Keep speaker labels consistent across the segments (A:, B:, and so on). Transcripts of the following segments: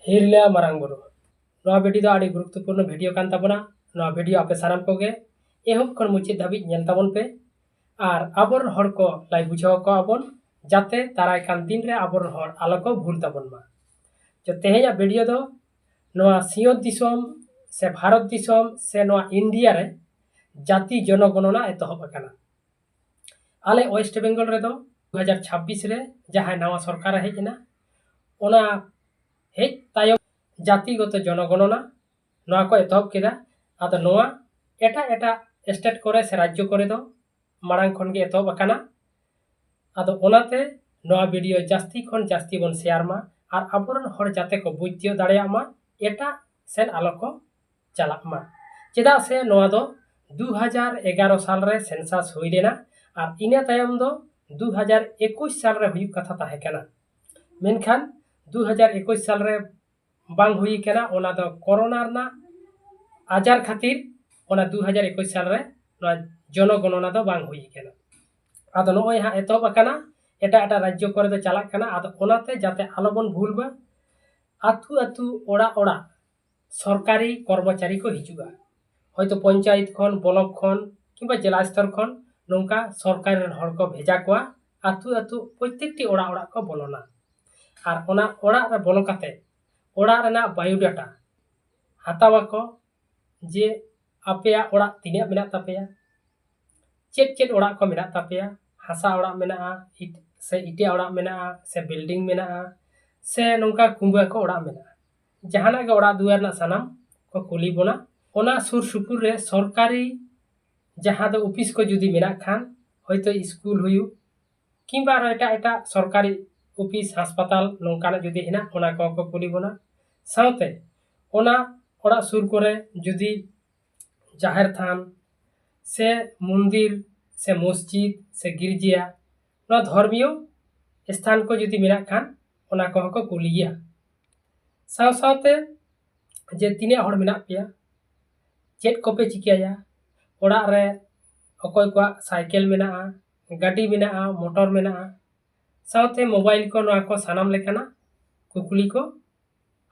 A: हिरला मारांग बुरु नवा भिडियो दो आड़ी गुरुत्वपूर्ण भिडियो कान ताबोना। नवा भिडियो आपे सानाम कोगे एहब खन मुचाद धाबि नेल ताबोन पे और आबर हर को लाई बुझाव को आबोन जाते दाराय कान दिन रे आबर हर आलो को भूल ताबोन मा। जो तेहेया भिडियो दो नवा सियोत दिसोम से भारत दिसोम से नवा इंडिया रे जाति जनगणना एतहब अकाना। आले वेस्ट बेंगल रे दो 2026 रे जहां नवा सरकार हेजना ओना हेज तायम जातिगत जनगणना नवा को एतहब केदा। आदो नवा एटा एटा स्टेट करे से राज्य करे दो मारांग खन गे एतहब अकाना। आदो ओनाते नवा वीडियो जास्ती खन जास्ती बन शेयर मा और आबोरन हर जाते को बुझियो दाड़ेया मा एटा सेन आलो को चला मा। चेदा से नवा दो 2011 साल रे सेंसास हुई लेना और इना तायम दो 2021 साल रे हुई कथा ताहे कना। मेनखान 2021 साल रे बांग हुई कना ओना दो कोरोना ना आजार खातिर ओना 2021 साल रे जनगणना दो बांग हुई कना। आदो नोय हा एतहब अकाना एटा एटा राज्य करे दो चला कना। आदो ओनाते जाते आलोबन भूलबा आतु आतु ओड़ा ओड़ा सरकारी कर्मचारी को हिजुगा हयतो पंचायत खन ब्लॉक खन किंबा जिला स्तर खन नोंका सरकार रेन हर को भेजा कोआ आतु आतु प्रत्येकटी ओड़ा ओड़ा को बोलोना और ओना ओड़ा रे बोलो काते ओड़ा रेना बायोडाटा हातावा को जे आपेया ओड़ा तिना मेना तापेया चेक चेक ओड़ा को मेना तापेया हासा ओड़ा मेना से इटे ओड़ा मेना से बिल्डिंग मेना से नोंका कुंबा को ओड़ा मेना जहाना के ओड़ा दुआर ना सनाम को कुली बोना ओना सुर सुपुर रे सरकारी जहां दो ऑफिस को जुदी मेना खान हयतो स्कूल हुयु किंबा एटा एटा सरकारी ऑफिस अस्पताल नोंकाना जुदी हेना ओना को कुली बोना साउते ओना ओड़ा सुर करे जुदी जाहिर थान से मंदिर से मस्जिद से गिरजिया ना धर्मीय स्थान को जुदी मेना खान ओना को कुलिया साव सावते जे तिने हर मेना पेया चेक कोपे चिकिया ओड़ा रे अकोय को साइकिल मेना गाड़ी मेना मोटर मेना साउते मोबाइल को नवा को सानाम लेकाना कुकुली को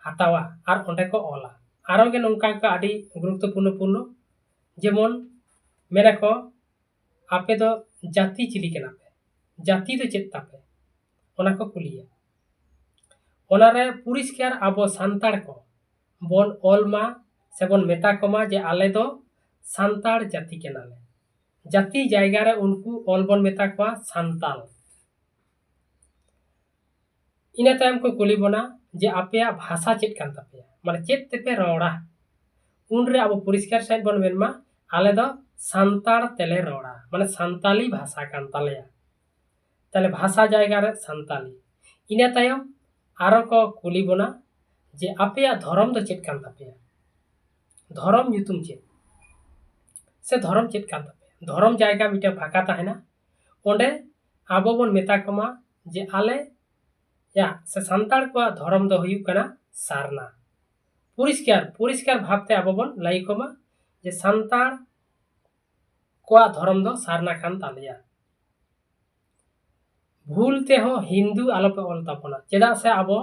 A: हातावा और ओंडे को ओला आरो गे नोंका का आडी गुरुत्वपूर्ण पूर्ण जेमन मेना को आपे दो जाति चिली केना पे जाति दो चेत तापे ओना को कुलिया ओना रे पुरिस्कार आबो सांताड़ को बोन ओलमा से बोन मेता कोमा जे आले दो सांताड़ जाति केनाले जाति जायगा रे उनको ओल बोन मेता कोआ सांताल इना तायम को कुली बोना जे आपेया भाषा चेत कान तापेया माने चेत तेपे रोड़ा उन रे आबो पुरिस्कार साइड बोन मेनमा आले दो सांताड़ तेले रोड़ा माने सांताली भाषा कान तालेया ताले भाषा जायगा रे सांताली इना तायम आरो को कुली बोना जे आपेया धर्म दो चेत कान तापेया धर्म ᱧᱩᱛᱩᱢ चेत से धर्म चेत कान तापेया धर्म जायगा मिटे फाका ताहेना ओंडे आबो बोन मेता कोमा जे आले या से सांताड़ को धर्म दो हुयु कना सारना पुरिस्कार पुरिस्कार भावते आबो बोन लाई कोमा जे सांताड़ को धर्म दो सारना कान तालेया भूलते हो हिंदू आलोपे ओल तापना चेदा से आबो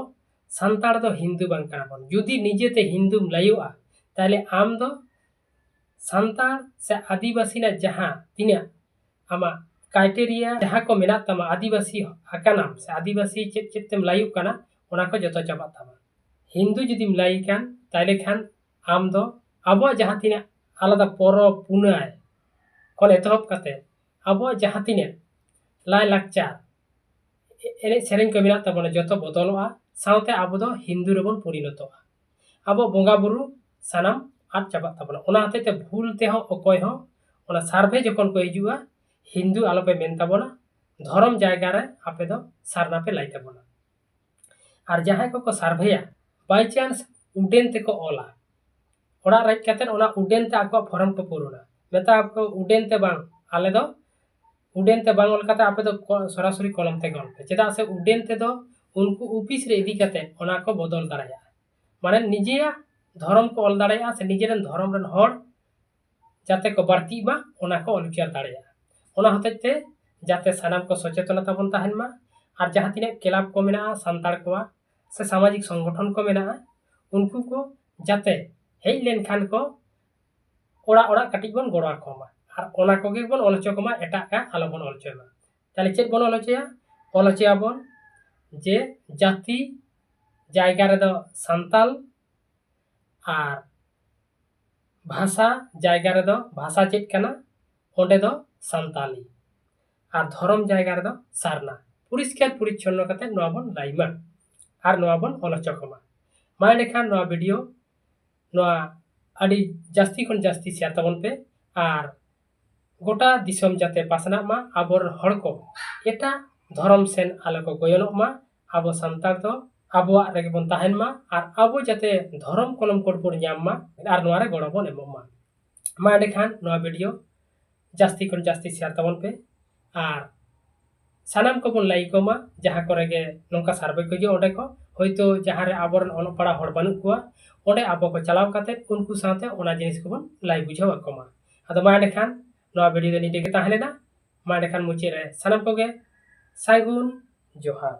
A: सांताड़ दो हिंदू बांग काना बोन जुदी निजेते हिंदूम लायोआ ताले आम दो सांताड़ से आदिवासी ना जहां तिना आमा क्राइटेरिया जहां को मेना तमा आदिवासी हकानाम से आदिवासी चेत चेतम लायु काना ओना को जतो चाबा तमा हिंदू जुदीम लाई कान ताले खान आम दो आबो जहां तिना आलादा परो पुनाय कोन एतहब काते आबो जहां तिना लाई लाकचार एने सेरेन को मेना तबना जतो बदलवा साउते आबो दो हिंदू रेबन परिणतवा आबो बोंगा बुरु सानाम आद चाबा तबना ओना हतेते भूलते हो अकोय हो ओना सार्वे जखन को हिजुआ हिंदू आलोपे मेन ताबना धर्म जायगा रे आपे दो सारना पे लाई ताबना और जहां को सार्वेया बाय चांस उडेन ते को ओला ओड़ा राज काते ओना उडेन ते आको फॉर्म को पुरुना मेता आपको उडेन ते बांग आले दो उडेन ते बांग ओल काते आपे दो सरासरी कलम ते गलपे चेदा से उडेन ते दो उनको ऑफिस रे इदी काते ओना को बदल दाड़ाया माने निजेया धर्म को ओल दाड़ाया से निजेरन धर्म रन हर जाते को बाड़ती मा ओना को अलुचार दाड़ाया ओना हतेते जाते सानाम को सचेतनता बन ताहेन मा और जहां तिने क्लब को मेना सांताड़ को से सामाजिक संगठन को मेना उनको को जाते हेज लेनखान को ओड़ा कटिज बन गड़ो आकोमा और ओना कोगे बन ऑलचो कोमा एटा का आलो बन ऑलचोमा ताले चेत बन ऑलचोया बन जे जाति जायगा रे दो सांताल और भाषा जायगा रे दो भाषा चेत कना ओंडे दो सांताली और धर्म जायगा रे दो सारना परिष्कार परिच्छन्न कते नोआ बन लाइमा और नोआ बन ऑलचो कोमा मा एंडेखान नोआ वीडियो नोआ अड़ी जास्ती खन जास्ती शेयर तबन पे और गोटा दिसम जाते पासना मा आबर हड़ को एटा धर्म सेन आलो को गोयनोग मा आबो सांताल दो आबोआ रेगे बन ताहेन मा और आबो जाते धर्म कलम कोड बोन ᱧᱟᱢ मा और नोआ रे गड़ो बन एमो मा एंडेखान नोआ वीडियो जास्ती खन जास्ती शेयर तबन पे और सानाम को बन लाइको मा जहां करे गे नोंका सार्वे को जे ओंडे को होयतो जहां रे आबोरन ऑल पड़ा हड़ बानु कुआ ओंडे आबो को चलाव काते उनको साथे ओना जिनिस को बन लाई बुझाव आकोमा आदो मा एंडेखान नोआ वीडियो दे निटे के ताहलेना मा एंडेखान मुचे रे सानाम को गे साइगुन जोहार।